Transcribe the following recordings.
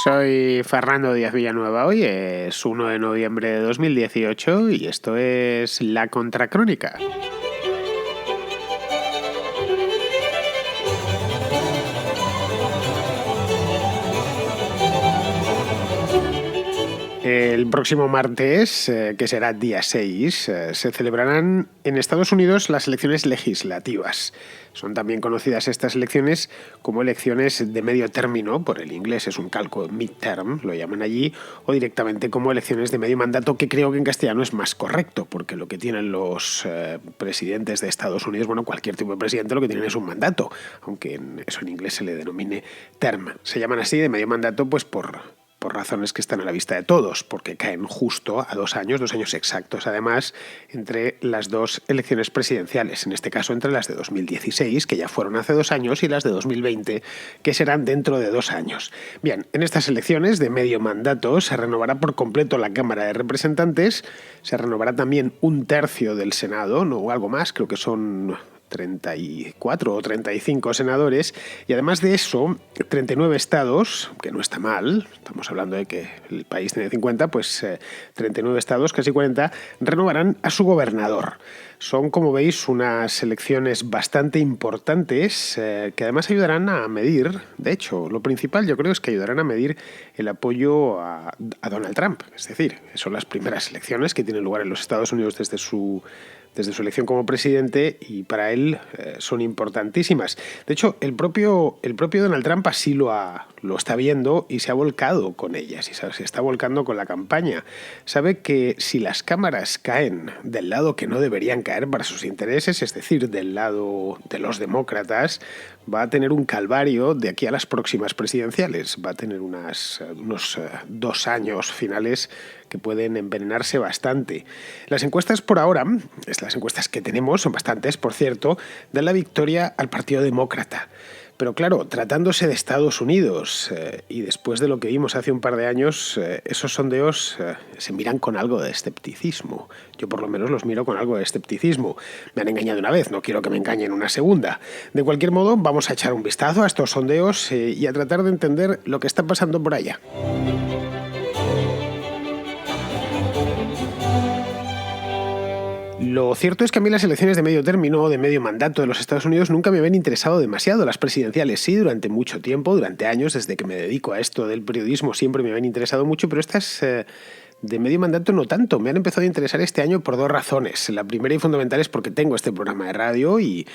Soy Fernando Díaz Villanueva. Hoy es 1 de noviembre de 2018 y esto es La Contracrónica. El próximo martes, que será día 6, se celebrarán en Estados Unidos las elecciones legislativas. Son también conocidas estas elecciones como elecciones de medio término, por el inglés es un calco midterm, lo llaman allí, o directamente como elecciones de medio mandato, que creo que en castellano es más correcto, porque lo que tienen los presidentes de Estados Unidos, bueno, cualquier tipo de presidente lo que tienen es un mandato, aunque eso en inglés se le denomine term. Se llaman así de medio mandato pues por razones que están a la vista de todos, porque caen justo a 2 años exactos, además, entre las dos elecciones presidenciales, en este caso entre las de 2016, que ya fueron hace 2 años, y las de 2020, que serán dentro de 2 años. Bien, en estas elecciones de medio mandato se renovará por completo la Cámara de Representantes, se renovará también 1/3 del Senado, no, o algo más, creo que son 34 o 35 senadores, y además de eso, 39 estados, que no está mal, estamos hablando de que el país tiene 50, pues 39 estados, casi 40, renovarán a su gobernador. Son, como veis, unas elecciones bastante importantes que además ayudarán a medir, de hecho, lo principal yo creo es que ayudarán a medir el apoyo a Donald Trump. Es decir, son las primeras elecciones que tienen lugar en los Estados Unidos desde su elección como presidente, y para él son importantísimas. De hecho, el propio Donald Trump así lo está viendo y se ha volcado con ellas, y se está volcando con la campaña. Sabe que si las cámaras caen del lado que no deberían caer para sus intereses, es decir, del lado de los demócratas, va a tener un calvario de aquí a las próximas presidenciales. Va a tener unos 2 años finales que pueden envenenarse bastante. Las encuestas por ahora, las encuestas que tenemos, son bastantes, por cierto, dan la victoria al Partido Demócrata. Pero claro, tratándose de Estados Unidos y después de lo que vimos hace un par de años, esos sondeos se miran con algo de escepticismo. Yo por lo menos los miro con algo de escepticismo. Me han engañado una vez, no quiero que me engañen una segunda. De cualquier modo, vamos a echar un vistazo a estos sondeos y a tratar de entender lo que está pasando por allá. Lo cierto es que a mí las elecciones de medio término o de medio mandato de los Estados Unidos nunca me habían interesado demasiado. Las presidenciales sí, durante mucho tiempo, durante años, desde que me dedico a esto del periodismo, siempre me habían interesado mucho, pero estas de medio mandato no tanto. Me han empezado a interesar este año por 2 razones. La primera y fundamental es porque tengo este programa de radio y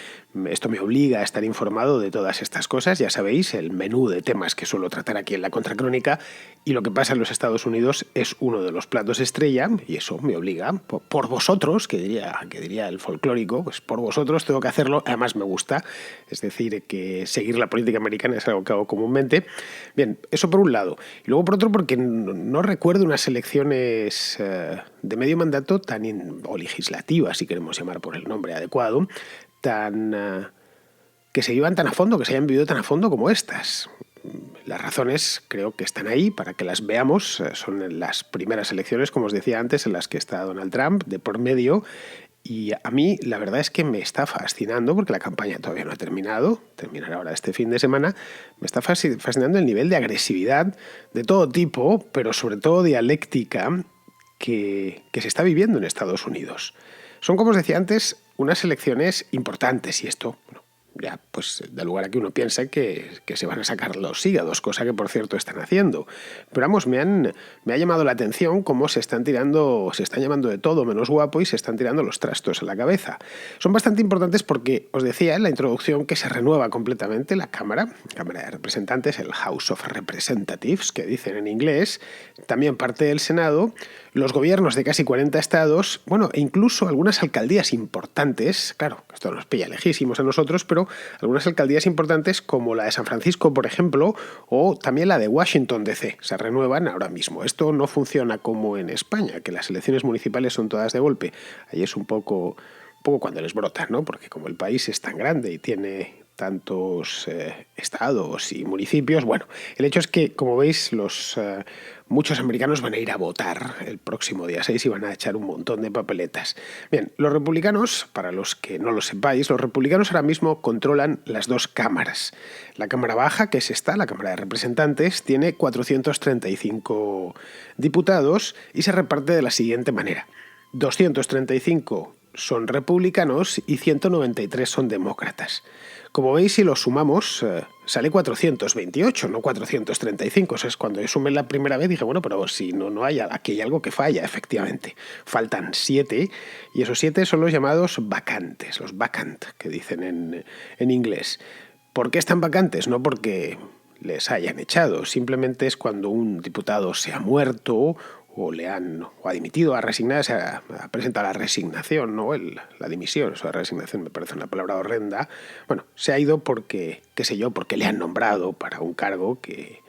esto me obliga a estar informado de todas estas cosas. Ya sabéis, el menú de temas que suelo tratar aquí en La Contracrónica, y lo que pasa en los Estados Unidos es uno de los platos estrella, y eso me obliga, por vosotros, que diría el folclórico, pues por vosotros tengo que hacerlo. Además me gusta, es decir, que seguir la política americana es algo que hago comúnmente. Bien, eso por un lado. Y luego por otro, porque no recuerdo unas elecciones de medio mandato o legislativas, si queremos llamar por el nombre adecuado, que se llevan tan a fondo, que se hayan vivido tan a fondo como estas. Las razones creo que están ahí para que las veamos. Son las primeras elecciones, como os decía antes, en las que está Donald Trump de por medio. Y a mí la verdad es que me está fascinando, porque la campaña todavía no ha terminado, terminará ahora este fin de semana. Me está fascinando el nivel de agresividad de todo tipo, pero sobre todo dialéctica, que se está viviendo en Estados Unidos. Son, como os decía antes, unas elecciones importantes, y esto, bueno, ya pues da lugar a que uno piense que se van a sacar los hígados, cosa que por cierto están haciendo. Pero vamos, me ha llamado la atención cómo se están llamando de todo menos guapo y se están tirando los trastos a la cabeza. Son bastante importantes porque os decía en la introducción que se renueva completamente la Cámara de Representantes, el House of Representatives, que dicen en inglés, también parte del Senado, los gobiernos de casi 40 estados, bueno, e incluso algunas alcaldías importantes. Claro, esto nos pilla lejísimos a nosotros, pero algunas alcaldías importantes como la de San Francisco, por ejemplo, o también la de Washington DC, se renuevan ahora mismo. Esto no funciona como en España, que las elecciones municipales son todas de golpe. Ahí es un poco cuando les brotan, ¿no? Porque como el país es tan grande y tiene tantos estados y municipios. Bueno, el hecho es que, como veis, muchos americanos van a ir a votar el próximo día 6 y van a echar un montón de papeletas. Bien, los republicanos, para los que no lo sepáis, los republicanos ahora mismo controlan las dos cámaras. La Cámara Baja, que es esta, la Cámara de Representantes, tiene 435 diputados y se reparte de la siguiente manera. 235 son republicanos y 193 son demócratas. Como veis, si lo sumamos, sale 428, no 435. O sea, es cuando yo sumé la primera vez dije, bueno, pero si no hay, aquí hay algo que falla, efectivamente. Faltan 7 y esos 7 son los llamados vacantes, los vacant, que dicen en inglés. ¿Por qué están vacantes? No porque les hayan echado, simplemente es cuando un diputado se ha muerto o ha dimitido, ha resignado, ha presentado la resignación, ¿no? La dimisión, eso de resignación me parece una palabra horrenda. Bueno, se ha ido porque, qué sé yo, porque le han nombrado para un cargo que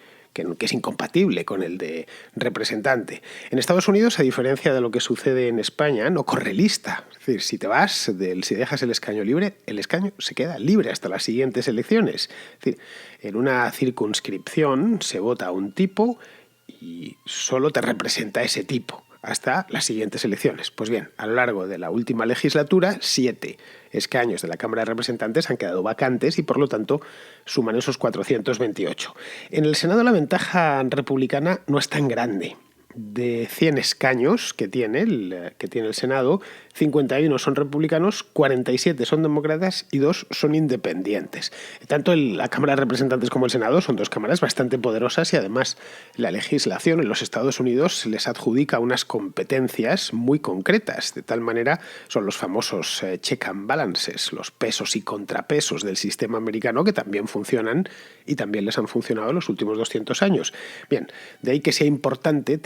es incompatible con el de representante. En Estados Unidos, a diferencia de lo que sucede en España, no corre lista. Es decir, si dejas el escaño libre, el escaño se queda libre hasta las siguientes elecciones. Es decir, en una circunscripción se vota a un tipo y solo te representa ese tipo hasta las siguientes elecciones. Pues bien, a lo largo de la última legislatura, 7 escaños de la Cámara de Representantes han quedado vacantes y por lo tanto suman esos 428. En el Senado la ventaja republicana no es tan grande. De 100 escaños que tiene el Senado, 51 son republicanos, 47 son demócratas y 2 son independientes. Tanto la Cámara de Representantes como el Senado son dos cámaras bastante poderosas y además la legislación en los Estados Unidos les adjudica unas competencias muy concretas. De tal manera son los famosos check and balances, los pesos y contrapesos del sistema americano que también funcionan y también les han funcionado en los últimos 200 años. Bien, de ahí que sea importante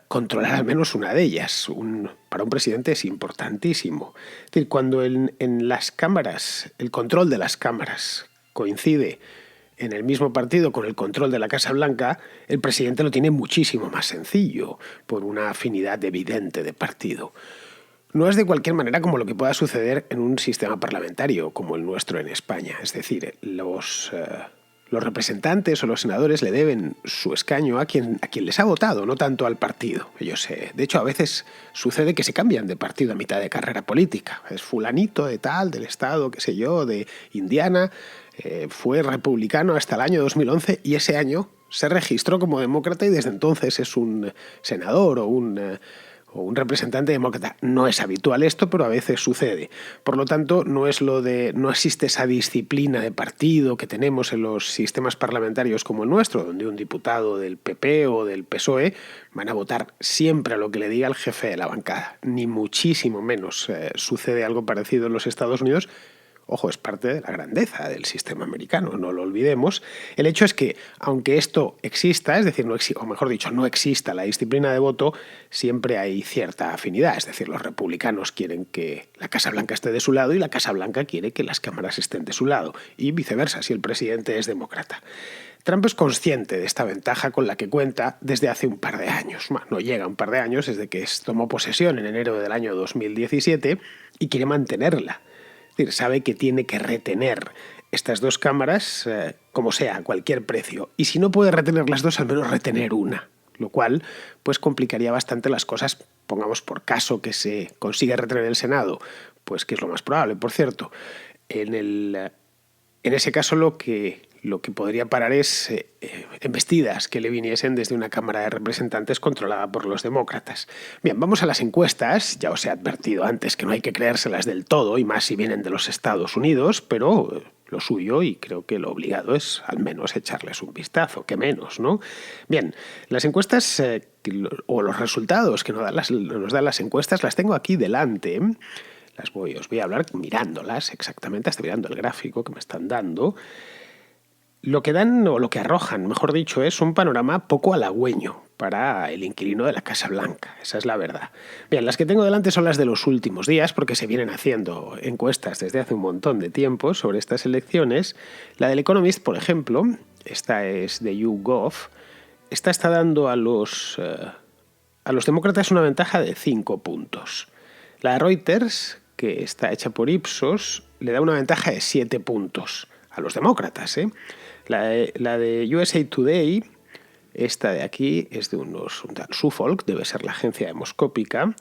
controlar al menos una de ellas. Para un presidente es importantísimo. Es decir, cuando en las cámaras, el control de las cámaras coincide en el mismo partido con el control de la Casa Blanca, el presidente lo tiene muchísimo más sencillo, por una afinidad evidente de partido. No es de cualquier manera como lo que pueda suceder en un sistema parlamentario como el nuestro en España. Es decir, los representantes o los senadores le deben su escaño a quien les ha votado, no tanto al partido. De hecho, a veces sucede que se cambian de partido a mitad de carrera política. Es fulanito de tal, del estado, qué sé yo, de Indiana, fue republicano hasta el año 2011 y ese año se registró como demócrata y desde entonces es un senador o un representante demócrata. No es habitual esto, pero a veces sucede. Por lo tanto, no existe esa disciplina de partido que tenemos en los sistemas parlamentarios como el nuestro, donde un diputado del PP o del PSOE van a votar siempre a lo que le diga el jefe de la bancada. Ni muchísimo menos sucede algo parecido en los Estados Unidos. Ojo, es parte de la grandeza del sistema americano, no lo olvidemos. El hecho es que, aunque esto exista, es decir, no exista la disciplina de voto, siempre hay cierta afinidad. Es decir, los republicanos quieren que la Casa Blanca esté de su lado y la Casa Blanca quiere que las cámaras estén de su lado. Y viceversa, si el presidente es demócrata. Trump es consciente de esta ventaja con la que cuenta desde hace un par de años. Bueno, no llega a un par de años, desde que tomó posesión en enero del año 2017 y quiere mantenerla. Es decir, sabe que tiene que retener estas dos cámaras, como sea, a cualquier precio. Y si no puede retener las dos, al menos retener una. Lo cual pues complicaría bastante las cosas. Pongamos por caso que se consiga retener el Senado, pues que es lo más probable, por cierto. En ese caso lo que podría parar es embestidas que le viniesen desde una Cámara de Representantes controlada por los demócratas. Bien, vamos a las encuestas. Ya os he advertido antes que no hay que creérselas del todo, y más si vienen de los Estados Unidos, pero lo suyo, y creo que lo obligado, es al menos echarles un vistazo, que menos, ¿no? Bien, las encuestas o los resultados que nos dan las encuestas las tengo aquí delante. Os voy a hablar mirándolas exactamente, hasta mirando el gráfico que me están dando. Lo que dan, o lo que arrojan, mejor dicho, es un panorama poco halagüeño para el inquilino de la Casa Blanca. Esa es la verdad. Bien, las que tengo delante son las de los últimos días, porque se vienen haciendo encuestas desde hace un montón de tiempo sobre estas elecciones. La del Economist, por ejemplo, esta es de YouGov, esta está dando a los demócratas una ventaja de 5 puntos. La de Reuters, que está hecha por Ipsos, le da una ventaja de 7 puntos a los demócratas, ¿eh? La de USA Today, esta de aquí, es de un tal Suffolk, debe ser la agencia demoscópica,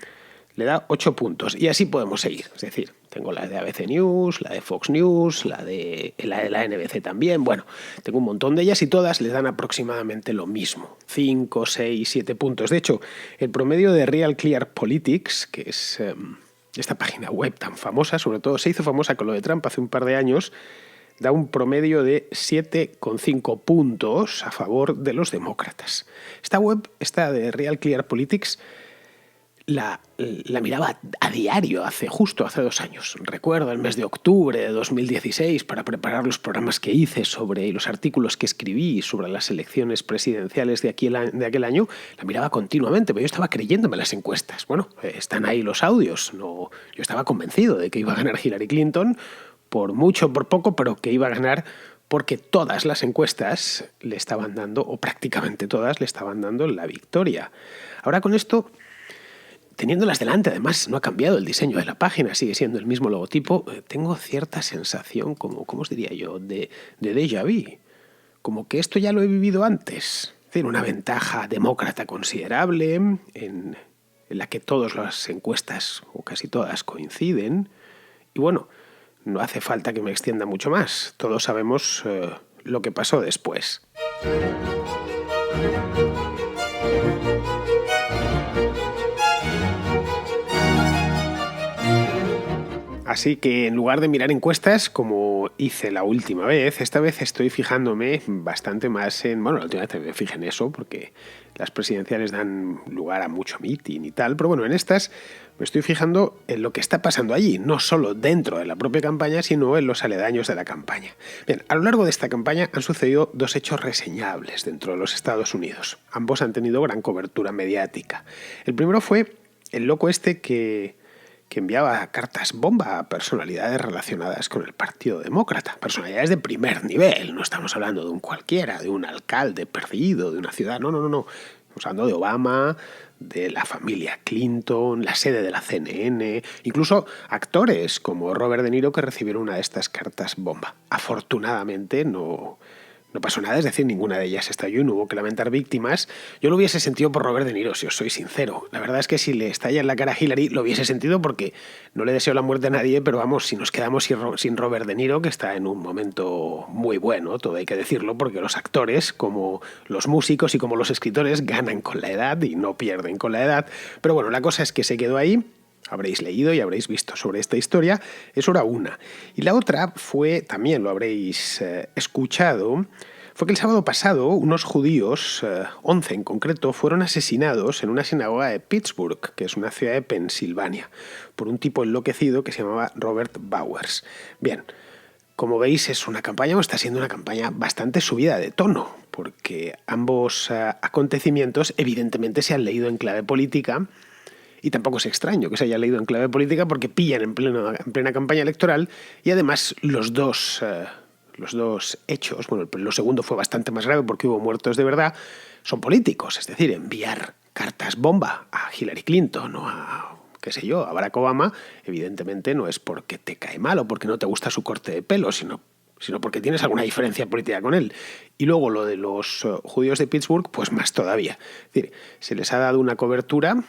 le da 8 puntos. Y así podemos seguir. Es decir, tengo la de ABC News, la de Fox News, la de la NBC también. Bueno, tengo un montón de ellas y todas les dan aproximadamente lo mismo. 5, 6, 7 puntos. De hecho, el promedio de Real Clear Politics, que es esta página web tan famosa, sobre todo se hizo famosa con lo de Trump hace un par de años, da un promedio de 7,5 puntos a favor de los demócratas. Esta web, esta de Real Clear Politics, la miraba a diario justo hace 2 años. Recuerdo el mes de octubre de 2016 para preparar los programas que hice y los artículos que escribí sobre las elecciones presidenciales de aquel año. La miraba continuamente, pero yo estaba creyéndome las encuestas. Bueno, están ahí los audios. Yo estaba convencido de que iba a ganar Hillary Clinton, por mucho o por poco, pero que iba a ganar porque todas las encuestas le estaban dando, o prácticamente todas, le estaban dando la victoria. Ahora con esto, teniéndolas delante, además no ha cambiado el diseño de la página, sigue siendo el mismo logotipo, tengo cierta sensación, ¿cómo os diría yo?, de déjà vu. Como que esto ya lo he vivido antes. Es decir, una ventaja demócrata considerable en la que todas las encuestas, o casi todas, coinciden. Y bueno, no hace falta que me extienda mucho más. Todos sabemos lo que pasó después. Así que en lugar de mirar encuestas, como hice la última vez, esta vez estoy fijándome bastante más en... Bueno, la última vez también me fijé en eso, porque las presidenciales dan lugar a mucho meeting y tal, pero bueno, en estas me estoy fijando en lo que está pasando allí, no solo dentro de la propia campaña, sino en los aledaños de la campaña. Bien, a lo largo de esta campaña han sucedido 2 hechos reseñables dentro de los Estados Unidos. Ambos han tenido gran cobertura mediática. El primero fue el loco este que enviaba cartas bomba a personalidades relacionadas con el Partido Demócrata. Personalidades de primer nivel. No estamos hablando de un cualquiera, de un alcalde perdido, de una ciudad. No. Estamos hablando de Obama, de la familia Clinton, la sede de la CNN, incluso actores como Robert De Niro que recibieron una de estas cartas bomba. Afortunadamente no pasó nada, es decir, ninguna de ellas estalló y no hubo que lamentar víctimas. Yo lo hubiese sentido por Robert De Niro, si os soy sincero. La verdad es que si le estalla en la cara a Hillary, lo hubiese sentido porque no le deseo la muerte a nadie, pero vamos, si nos quedamos sin Robert De Niro, que está en un momento muy bueno, todo hay que decirlo, porque los actores, como los músicos y como los escritores, ganan con la edad y no pierden con la edad. Pero bueno, la cosa es que se quedó ahí. Habréis leído y habréis visto sobre esta historia. Eso era una. Y la otra fue, también lo habréis escuchado, fue que el sábado pasado unos judíos, 11 en concreto, fueron asesinados en una sinagoga de Pittsburgh, que es una ciudad de Pensilvania, por un tipo enloquecido que se llamaba Robert Bowers. Bien, como veis es una campaña, o está siendo una campaña bastante subida de tono, porque ambos acontecimientos evidentemente se han leído en clave política. Y tampoco es extraño que se haya leído en clave política porque pillan en plena campaña electoral y además los dos hechos, bueno, lo segundo fue bastante más grave porque hubo muertos de verdad, son políticos, es decir, enviar cartas bomba a Hillary Clinton o a Barack Obama, evidentemente no es porque te cae mal o porque no te gusta su corte de pelo, sino porque tienes alguna diferencia política con él. Y luego lo de los judíos de Pittsburgh, pues más todavía. Es decir, se les ha dado una cobertura,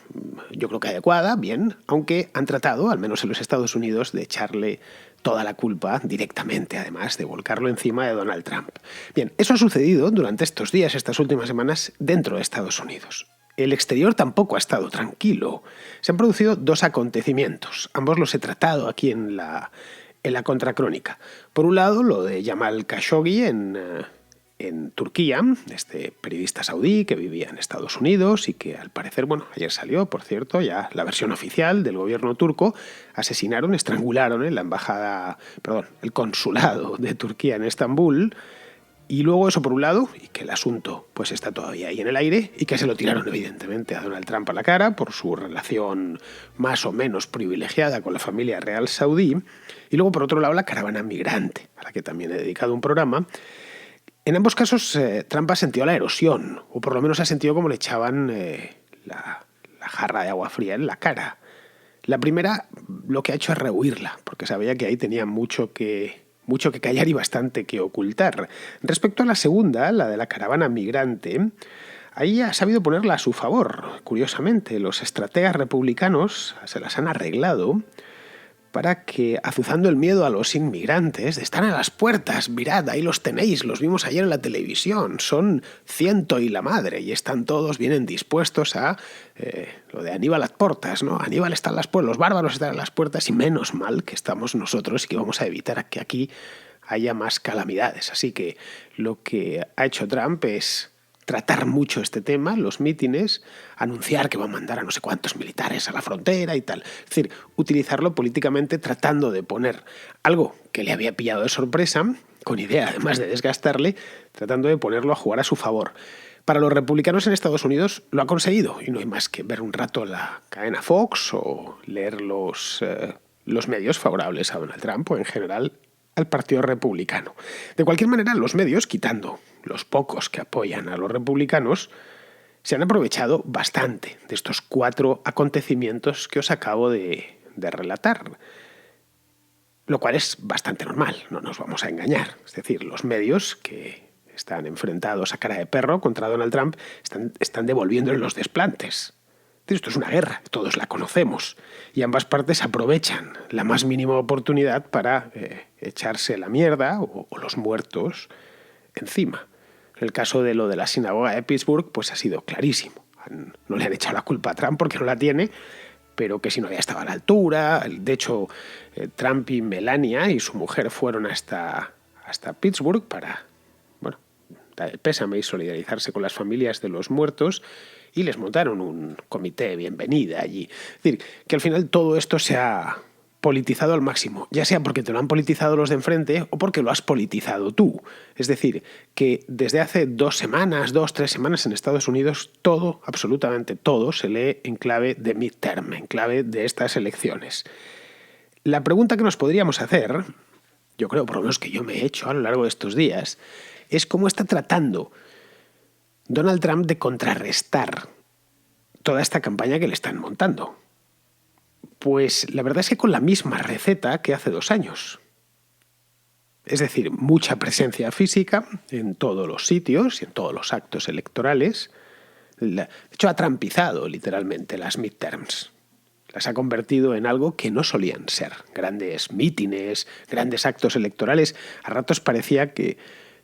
yo creo que adecuada, bien, aunque han tratado, al menos en los Estados Unidos, de echarle toda la culpa directamente, además, de volcarlo encima de Donald Trump. Bien, eso ha sucedido durante estos días, estas últimas semanas, dentro de Estados Unidos. El exterior tampoco ha estado tranquilo. Se han producido 2 acontecimientos. Ambos los he tratado aquí en la contracrónica. Por un lado, lo de Jamal Khashoggi en Turquía, este periodista saudí que vivía en Estados Unidos y que al parecer, bueno, ayer salió, por cierto, ya la versión oficial del gobierno turco, estrangularon en el consulado de Turquía en Estambul. Y luego eso por un lado, y que el asunto pues está todavía ahí en el aire, y que se lo tiraron evidentemente a Donald Trump a la cara por su relación más o menos privilegiada con la familia real saudí. Y luego por otro lado la caravana migrante, a la que también he dedicado un programa. En ambos casos Trump ha sentido la erosión, o por lo menos ha sentido como le echaban la jarra de agua fría en la cara. La primera lo que ha hecho es rehuirla, porque sabía que ahí tenía mucho que mucho que callar y bastante que ocultar. Respecto a la segunda, la de la caravana migrante, ahí ha sabido ponerla a su favor. Curiosamente, los estrategas republicanos se las han arreglado para que, azuzando el miedo a los inmigrantes, están a las puertas, mirad, ahí los tenéis, los vimos ayer en la televisión, son 100 y la madre, y están todos, vienen dispuestos a lo de Aníbal a las puertas, ¿no? Aníbal está en las puertas, los bárbaros están en las puertas, y menos mal que estamos nosotros y que vamos a evitar que aquí haya más calamidades. Así que lo que ha hecho Trump es tratar mucho este tema, los mítines, anunciar que va a mandar a no sé cuántos militares a la frontera y tal. Es decir, utilizarlo políticamente tratando de poner algo que le había pillado de sorpresa, con idea además de desgastarle, tratando de ponerlo a jugar a su favor. Para los republicanos en Estados Unidos lo ha conseguido y no hay más que ver un rato la cadena Fox o leer los medios favorables a Donald Trump o en general al Partido Republicano. De cualquier manera, los medios, quitando los pocos que apoyan a los republicanos, se han aprovechado bastante de estos 4 acontecimientos que os acabo de relatar. Lo cual es bastante normal, no nos vamos a engañar. Es decir, los medios que están enfrentados a cara de perro contra Donald Trump están devolviéndole los desplantes. Esto es una guerra, todos la conocemos, y ambas partes aprovechan la más mínima oportunidad para echarse la mierda o los muertos encima. En el caso de lo de la sinagoga de Pittsburgh, pues ha sido clarísimo. No le han echado la culpa a Trump porque no la tiene, pero que si no había estado a la altura. De hecho, Trump y Melania y su mujer fueron hasta Pittsburgh para dar el pésame y solidarizarse con las familias de los muertos, y les montaron un comité de bienvenida allí. Es decir, que al final todo esto se ha politizado al máximo, ya sea porque te lo han politizado los de enfrente o porque lo has politizado tú. Es decir, que desde hace 2 semanas, 3 semanas en Estados Unidos, todo, absolutamente todo, se lee en clave de midterm, en clave de estas elecciones. La pregunta que nos podríamos hacer, yo creo por lo menos que yo me he hecho a lo largo de estos días, es cómo está tratando Donald Trump de contrarrestar toda esta campaña que le están montando. Pues la verdad es que con la misma receta que hace 2 años. Es decir, mucha presencia física en todos los sitios y en todos los actos electorales. De hecho, ha trumpizado literalmente las midterms. Las ha convertido en algo que no solían ser. Grandes mítines, grandes actos electorales. A ratos parecía que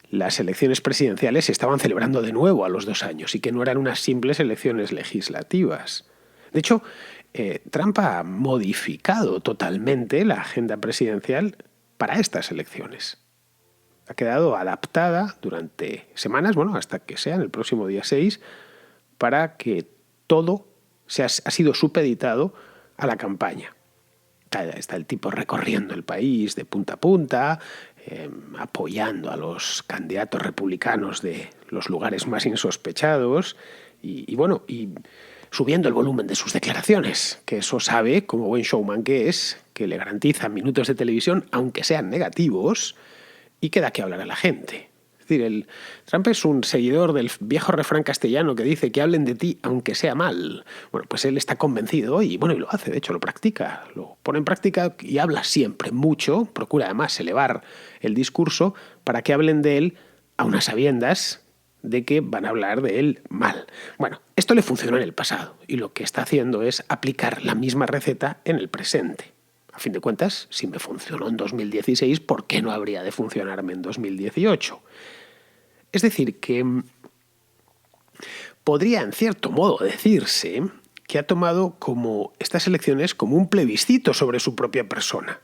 las elecciones presidenciales se estaban celebrando de nuevo a los 2 años y que no eran unas simples elecciones legislativas. De hecho, Trump ha modificado totalmente la agenda presidencial para estas elecciones. Ha quedado adaptada durante semanas, hasta que sea en el próximo día 6, para que todo ha sido supeditado a la campaña. Está el tipo recorriendo el país de punta a punta, apoyando a los candidatos republicanos de los lugares más insospechados y subiendo el volumen de sus declaraciones, que eso sabe, como buen showman que es, que le garantiza minutos de televisión, aunque sean negativos, y que da que hablar a la gente. Es decir, Trump es un seguidor del viejo refrán castellano que dice que hablen de ti aunque sea mal. Bueno, pues él está convencido y lo hace, de hecho lo practica, lo pone en práctica y habla siempre mucho, procura además elevar el discurso para que hablen de él a unas sabiendas de que van a hablar de él mal. Bueno, esto le funcionó en el pasado y lo que está haciendo es aplicar la misma receta en el presente. A fin de cuentas, si me funcionó en 2016, ¿por qué no habría de funcionarme en 2018? Es decir, que podría en cierto modo decirse que ha tomado como estas elecciones como un plebiscito sobre su propia persona.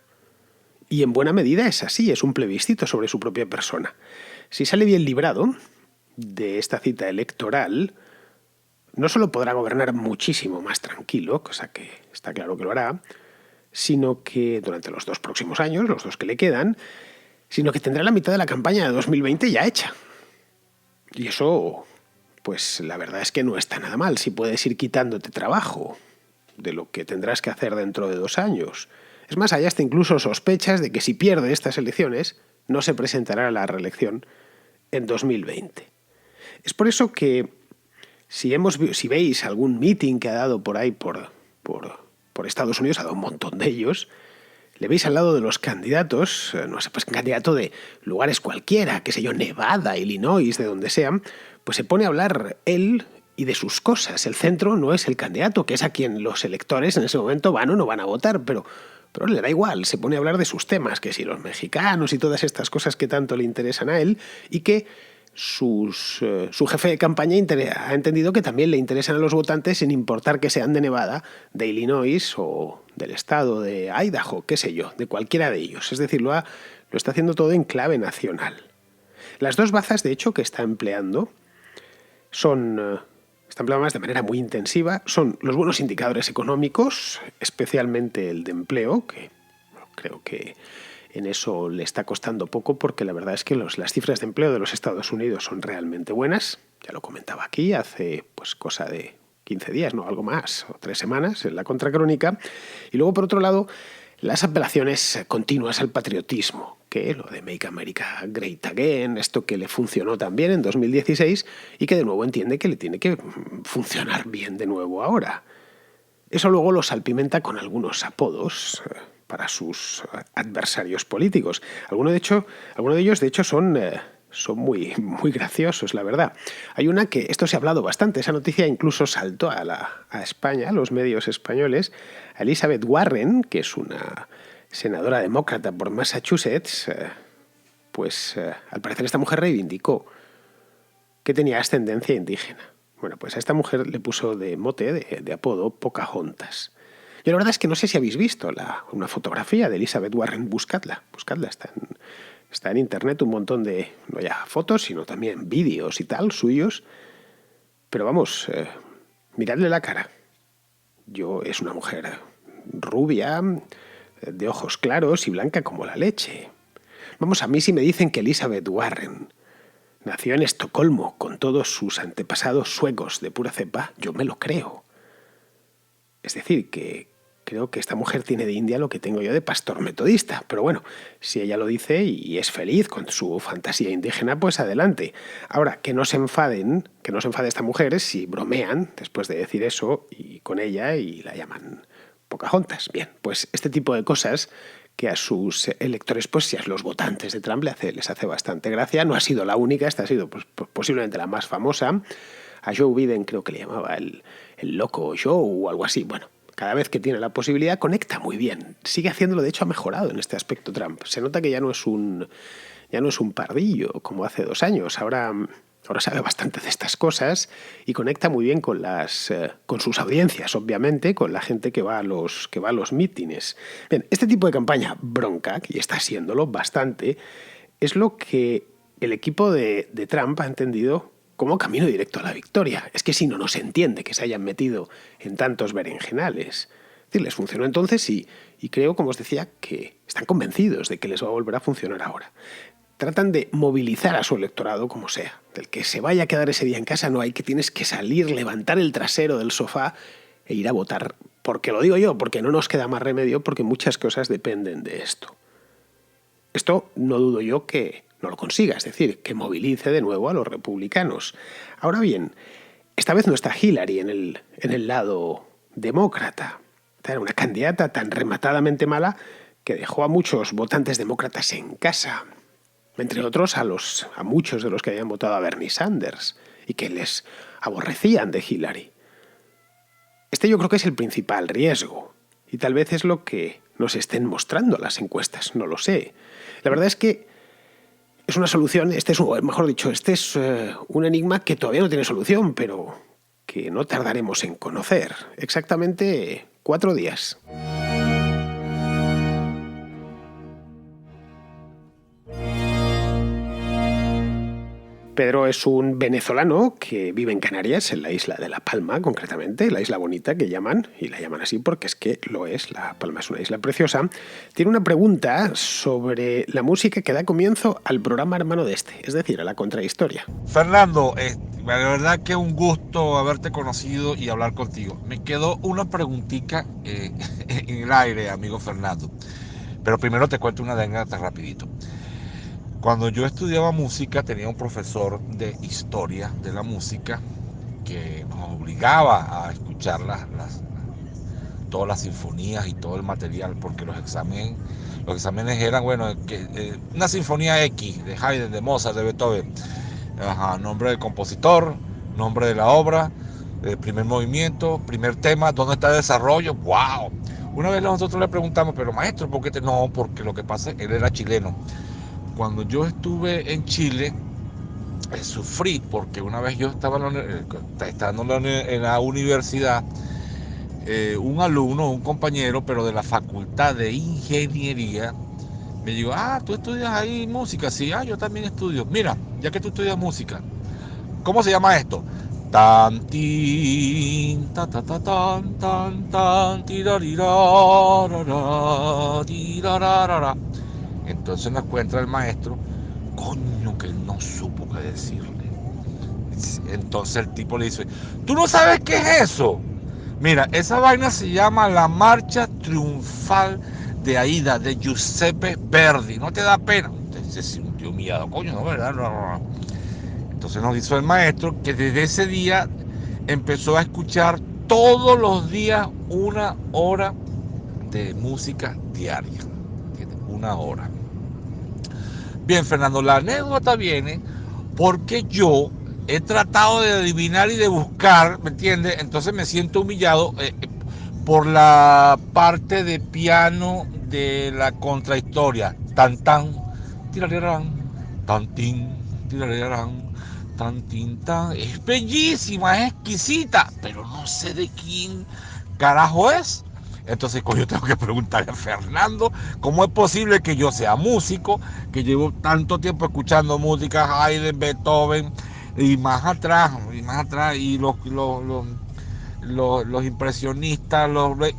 Y en buena medida es así, es un plebiscito sobre su propia persona. Si sale bien librado de esta cita electoral, no solo podrá gobernar muchísimo más tranquilo, cosa que está claro que lo hará, sino que durante los 2 próximos años, los 2 que le quedan, sino que tendrá la mitad de la campaña de 2020 ya hecha. Y eso, pues la verdad es que no está nada mal, si puedes ir quitándote trabajo de lo que tendrás que hacer dentro de 2 años. Es más, hay hasta incluso sospechas de que si pierde estas elecciones, no se presentará a la reelección en 2020. Es por eso que si veis algún meeting que ha dado por ahí por Estados Unidos, ha dado un montón de ellos, le veis al lado de los candidatos, no sé, pues candidato de lugares cualquiera, qué sé yo, Nevada, Illinois, de donde sean, pues se pone a hablar él y de sus cosas. El centro no es el candidato, que es a quien los electores en ese momento van o no van a votar, pero le da igual, se pone a hablar de sus temas, que si los mexicanos y todas estas cosas que tanto le interesan a él, y que su jefe de campaña ha entendido que también le interesan a los votantes sin importar que sean de Nevada, de Illinois o del estado de Idaho, qué sé yo, de cualquiera de ellos. Es decir, lo está haciendo todo en clave nacional. Las dos bazas, de hecho, que está empleando están empleadas de manera muy intensiva, son los buenos indicadores económicos, especialmente el de empleo, que creo que en eso le está costando poco porque la verdad es que las cifras de empleo de los Estados Unidos son realmente buenas. Ya lo comentaba aquí hace pues cosa de 15 días, no, algo más, o 3 semanas en la Contracrónica. Y luego, por otro lado, las apelaciones continuas al patriotismo, que lo de Make America Great Again, esto que le funcionó también en 2016 y que de nuevo entiende que le tiene que funcionar bien de nuevo ahora. Eso luego lo salpimenta con algunos apodos para sus adversarios políticos. Algunos de ellos, de hecho, son muy, muy graciosos, la verdad. Hay una que, esto se ha hablado bastante, esa noticia incluso saltó a España, a los medios españoles, a Elizabeth Warren, que es una senadora demócrata por Massachusetts, al parecer esta mujer reivindicó que tenía ascendencia indígena. Bueno, pues a esta mujer le puso de mote, de apodo, Pocahontas. Yo la verdad es que no sé si habéis visto una fotografía de Elizabeth Warren, buscadla, está en internet un montón de, no ya fotos, sino también vídeos y tal, suyos. Pero vamos, miradle la cara. Es una mujer rubia, de ojos claros y blanca como la leche. Vamos, a mí si me dicen que Elizabeth Warren nació en Estocolmo con todos sus antepasados suecos de pura cepa, yo me lo creo. Es decir, que creo que esta mujer tiene de India lo que tengo yo de pastor metodista. Pero bueno, si ella lo dice y es feliz con su fantasía indígena, pues adelante. Ahora, que no se enfade esta mujer si bromean después de decir eso y con ella y la llaman Pocahontas. Bien, pues este tipo de cosas que a sus electores, pues si a los votantes de Trump les hace bastante gracia. No ha sido la única, esta ha sido pues, posiblemente la más famosa. A Joe Biden creo que le llamaba el loco Joe o algo así. Bueno, cada vez que tiene la posibilidad conecta muy bien. Sigue haciéndolo, de hecho ha mejorado en este aspecto Trump. Se nota que ya no es un pardillo como hace 2 años. Ahora sabe bastante de estas cosas y conecta muy bien con sus audiencias, obviamente, con la gente que va a los mítines. Bien, este tipo de campaña bronca, y está siéndolo bastante, es lo que el equipo de Trump ha entendido como camino directo a la victoria. Es que si no, no se entiende que se hayan metido en tantos berenjenales. Es decir, les funcionó entonces y creo, como os decía, que están convencidos de que les va a volver a funcionar ahora. Tratan de movilizar a su electorado como sea. Del que se vaya a quedar ese día en casa no hay, que tienes que salir, levantar el trasero del sofá e ir a votar. Porque lo digo yo, porque no nos queda más remedio, porque muchas cosas dependen de esto. Esto no dudo yo que no lo consiga, es decir, que movilice de nuevo a los republicanos. Ahora bien, esta vez no está Hillary en el lado demócrata. Era una candidata tan rematadamente mala que dejó a muchos votantes demócratas en casa. Entre otros a muchos de los que habían votado a Bernie Sanders y que les aborrecían de Hillary. Este yo creo que es el principal riesgo y tal vez es lo que nos estén mostrando las encuestas, no lo sé. La verdad es que es una solución, este es un enigma que todavía no tiene solución, pero que no tardaremos en conocer. Exactamente 4 días. Pedro es un venezolano que vive en Canarias, en la isla de La Palma, concretamente, la isla bonita que llaman, y la llaman así porque es que lo es, La Palma es una isla preciosa. Tiene una pregunta sobre la música que da comienzo al programa hermano de este, es decir, a la contrahistoria. Fernando, la verdad que un gusto haberte conocido y hablar contigo. Me quedó una preguntita en el aire, amigo Fernando. Pero primero te cuento una anécdota rapidito. Cuando yo estudiaba música tenía un profesor de historia de la música que nos obligaba a escuchar todas las sinfonías y todo el material, porque los exámenes eran, bueno, una sinfonía X de Haydn, de Mozart, de Beethoven, nombre del compositor, nombre de la obra, primer movimiento, primer tema, dónde está el desarrollo. ¡Wow! Una vez nosotros le preguntamos, pero maestro, ¿por qué no? Porque lo que pasa, él era chileno. Cuando yo estuve en Chile, sufrí, porque una vez yo estaba en la universidad, un alumno, un compañero, pero de la Facultad de Ingeniería, me dijo, tú estudias ahí música. Sí, yo también estudio. Mira, ya que tú estudias música, ¿cómo se llama esto? Tan, tin, ta, ta, ta, tan, tan, tirarira, tirarara. Entonces nos encuentra el maestro, coño, que él no supo qué decirle. Entonces el tipo le dice, ¿tú no sabes qué es eso? Mira, esa vaina se llama la Marcha Triunfal de Aida, de Giuseppe Verdi. ¿No te da pena? Usted se sintió humillado, coño, ¿no? ¿Verdad? No. Entonces nos dijo el maestro que desde ese día empezó a escuchar todos los días 1 hora de música diaria. ¿Entiendes? 1 hora. Bien, Fernando, la anécdota viene porque yo he tratado de adivinar y de buscar, ¿me entiendes? Entonces me siento humillado por la parte de piano de la contrahistoria. Tan tan, tirarán, tan tin, tirarán, tan tin tan. Es bellísima, es exquisita, pero no sé de quién carajo es. Entonces, yo tengo que preguntarle a Fernando cómo es posible que yo sea músico, que llevo tanto tiempo escuchando música, Haydn, Beethoven, y más atrás, y los impresionistas,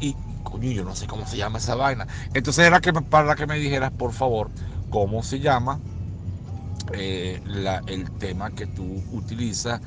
y coño, yo no sé cómo se llama esa vaina. Entonces era para que me dijeras, por favor, cómo se llama el tema que tú utilizas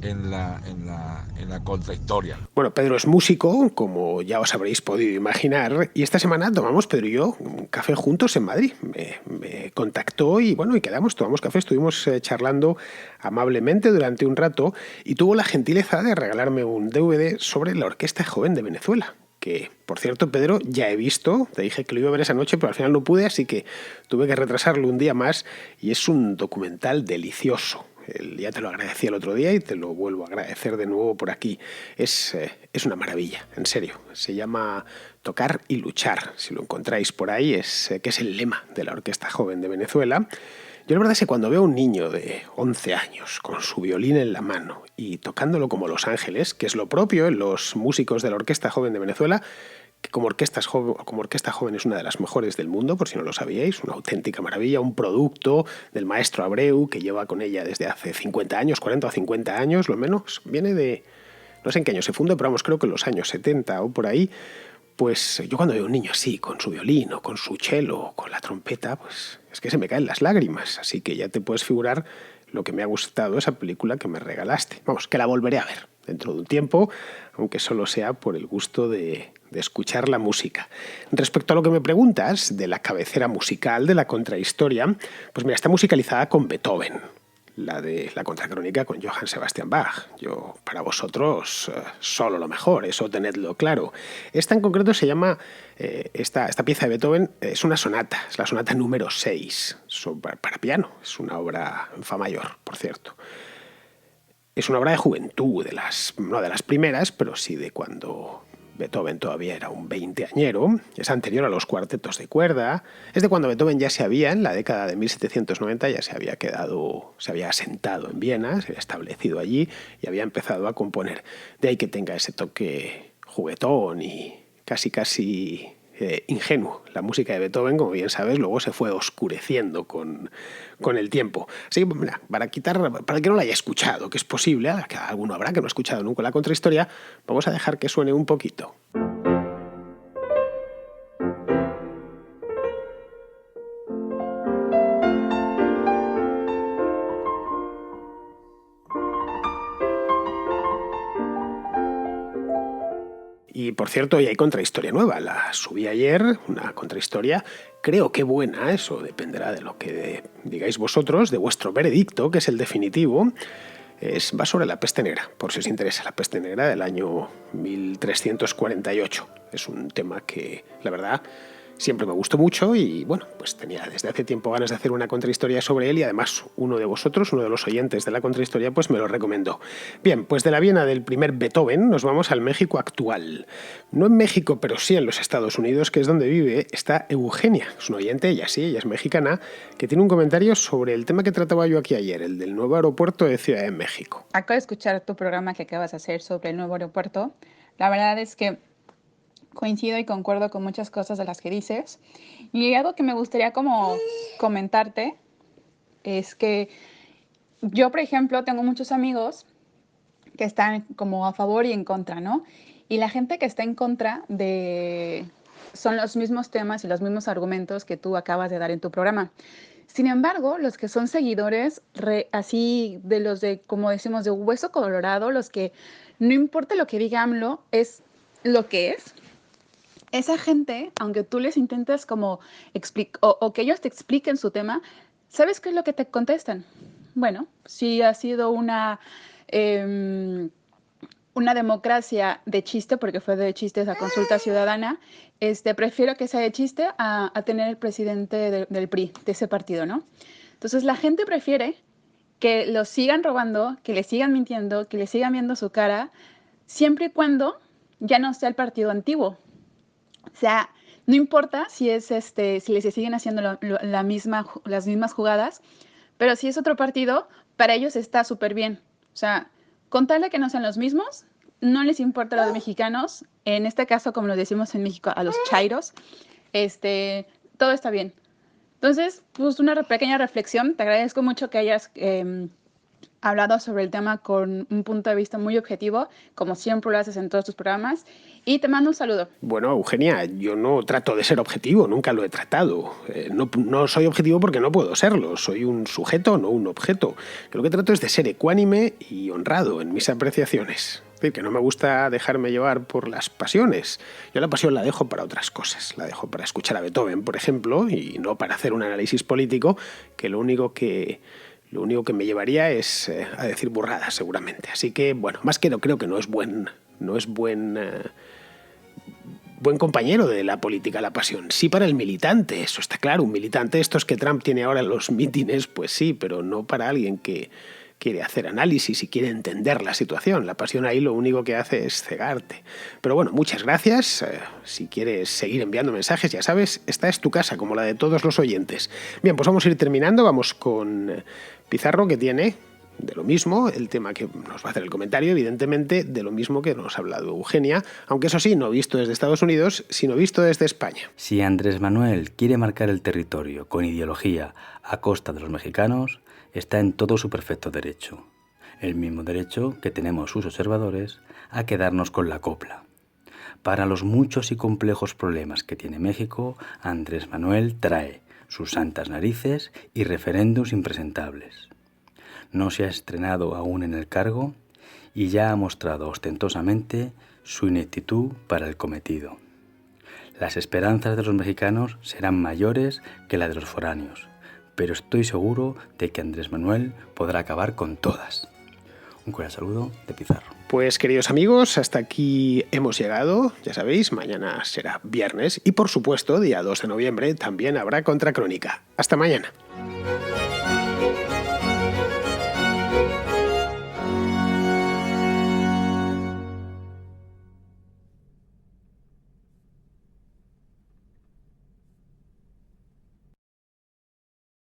en la contrahistoria. Bueno, Pedro es músico, como ya os habréis podido imaginar, y esta semana tomamos Pedro y yo un café juntos en Madrid. Me contactó y bueno, y quedamos, tomamos café, estuvimos charlando amablemente durante un rato y tuvo la gentileza de regalarme un DVD sobre la Orquesta Joven de Venezuela. Que, por cierto, Pedro, ya he visto, te dije que lo iba a ver esa noche, pero al final no pude, así que tuve que retrasarlo un día más y es un documental delicioso. Ya te lo agradecí el otro día y te lo vuelvo a agradecer de nuevo por aquí. Es una maravilla, en serio. Se llama Tocar y Luchar. Si lo encontráis por ahí, que es el lema de la Orquesta Joven de Venezuela. Yo la verdad es que cuando veo a un niño de 11 años con su violín en la mano y tocándolo como Los Ángeles, que es lo propio en los músicos de la Orquesta Joven de Venezuela, que como orquesta joven es una de las mejores del mundo, por si no lo sabíais, una auténtica maravilla, un producto del maestro Abreu, que lleva con ella desde hace 50 años, 40 o 50 años, lo menos, viene de, no sé en qué año se fundó, pero vamos, creo que en los años 70 o por ahí. Pues yo cuando veo a un niño así, con su violín o con su cello o con la trompeta, pues es que se me caen las lágrimas. Así que ya te puedes figurar lo que me ha gustado esa película que me regalaste. Vamos, que la volveré a ver dentro de un tiempo, aunque solo sea por el gusto de escuchar la música. Respecto a lo que me preguntas de la cabecera musical de la contrahistoria, pues mira, está musicalizada con Beethoven. La de la contracrónica con Johann Sebastian Bach. Yo, para vosotros, solo lo mejor, eso tenedlo claro. Esta en concreto se llama, esta pieza de Beethoven es una sonata, es la sonata número 6 para piano. Es una obra en fa mayor, por cierto. Es una obra de juventud, no de las primeras, pero sí de cuando Beethoven todavía era un veinteañero. Es anterior a los cuartetos de cuerda. Es de cuando Beethoven ya se había, en la década de 1790, ya se había asentado en Viena, se había establecido allí y había empezado a componer. De ahí que tenga ese toque juguetón y casi ingenuo. La música de Beethoven, como bien sabes, luego se fue oscureciendo con el tiempo. Así que, mira, para el que no la haya escuchado, que es posible, que alguno habrá que no ha escuchado nunca la contrahistoria, vamos a dejar que suene un poquito. Y por cierto, hoy hay contrahistoria nueva. La subí ayer, una contrahistoria, creo que buena, eso dependerá de lo que digáis vosotros, de vuestro veredicto, que es el definitivo. Va sobre la peste negra, por si os interesa, la peste negra del año 1348. Es un tema que, la verdad, siempre me gustó mucho y, bueno, pues tenía desde hace tiempo ganas de hacer una contrahistoria sobre él y además uno de vosotros, uno de los oyentes de la contrahistoria, pues me lo recomendó. Bien, pues de la Viena del primer Beethoven nos vamos al México actual. No en México, pero sí en los Estados Unidos, que es donde vive, está Eugenia. Es una oyente, ella es mexicana, que tiene un comentario sobre el tema que trataba yo aquí ayer, el del nuevo aeropuerto de Ciudad de México. Acabo de escuchar tu programa que acabas de hacer sobre el nuevo aeropuerto. La verdad es que coincido y concuerdo con muchas cosas de las que dices. Y algo que me gustaría como comentarte es que yo, por ejemplo, tengo muchos amigos que están como a favor y en contra, ¿no? Y la gente que está en contra son los mismos temas y los mismos argumentos que tú acabas de dar en tu programa. Sin embargo, los que son seguidores, así de los de, como decimos, de hueso colorado, los que no importa lo que diga AMLO, es lo que es. Esa gente, aunque tú les intentes como o que ellos te expliquen su tema, ¿sabes qué es lo que te contestan? Bueno, si ha sido una democracia de chiste, porque fue de chiste esa consulta ciudadana, prefiero que sea de chiste a tener el presidente del PRI, de ese partido, ¿no? Entonces la gente prefiere que los sigan robando, que le sigan mintiendo, que le sigan viendo su cara, siempre y cuando ya no sea el partido antiguo. O sea, no importa si si les siguen haciendo las mismas jugadas, pero si es otro partido, para ellos está súper bien. O sea, con tal de que no sean los mismos, no les importa a los mexicanos, en este caso, como lo decimos en México, a los chairos, todo está bien. Entonces, pues una pequeña reflexión. Te agradezco mucho que hayas hablado sobre el tema con un punto de vista muy objetivo, como siempre lo haces en todos tus programas, y te mando un saludo. Bueno, Eugenia, yo no trato de ser objetivo, nunca lo he tratado. No soy objetivo porque no puedo serlo, soy un sujeto, no un objeto. Yo lo que trato es de ser ecuánime y honrado en mis apreciaciones. Es decir, que no me gusta dejarme llevar por las pasiones. Yo la pasión la dejo para otras cosas. La dejo para escuchar a Beethoven, por ejemplo, y no para hacer un análisis político, que lo único que me llevaría es a decir burradas, seguramente. Así que, bueno, más que no creo que no es buen compañero de la política, la pasión. Sí para el militante, eso está claro. Un militante, estos que Trump tiene ahora en los mítines, pues sí, pero no para alguien que quiere hacer análisis y quiere entender la situación. La pasión ahí lo único que hace es cegarte. Pero bueno, muchas gracias. Si quieres seguir enviando mensajes, ya sabes, esta es tu casa, como la de todos los oyentes. Bien, pues vamos a ir terminando. Vamos con Pizarro, que tiene de lo mismo, el tema que nos va a hacer el comentario, evidentemente, de lo mismo que nos ha hablado Eugenia, aunque eso sí, no visto desde Estados Unidos, sino visto desde España. Si Andrés Manuel quiere marcar el territorio con ideología a costa de los mexicanos, está en todo su perfecto derecho. El mismo derecho que tenemos sus observadores a quedarnos con la copla. Para los muchos y complejos problemas que tiene México, Andrés Manuel trae sus santas narices y referéndums impresentables. No se ha estrenado aún en el cargo y ya ha mostrado ostentosamente su ineptitud para el cometido. Las esperanzas de los mexicanos serán mayores que las de los foráneos, pero estoy seguro de que Andrés Manuel podrá acabar con todas. Un cordial saludo de Pizarro. Pues queridos amigos, hasta aquí hemos llegado. Ya sabéis, mañana será viernes y por supuesto, día 2 de noviembre, también habrá Contracrónica. Hasta mañana.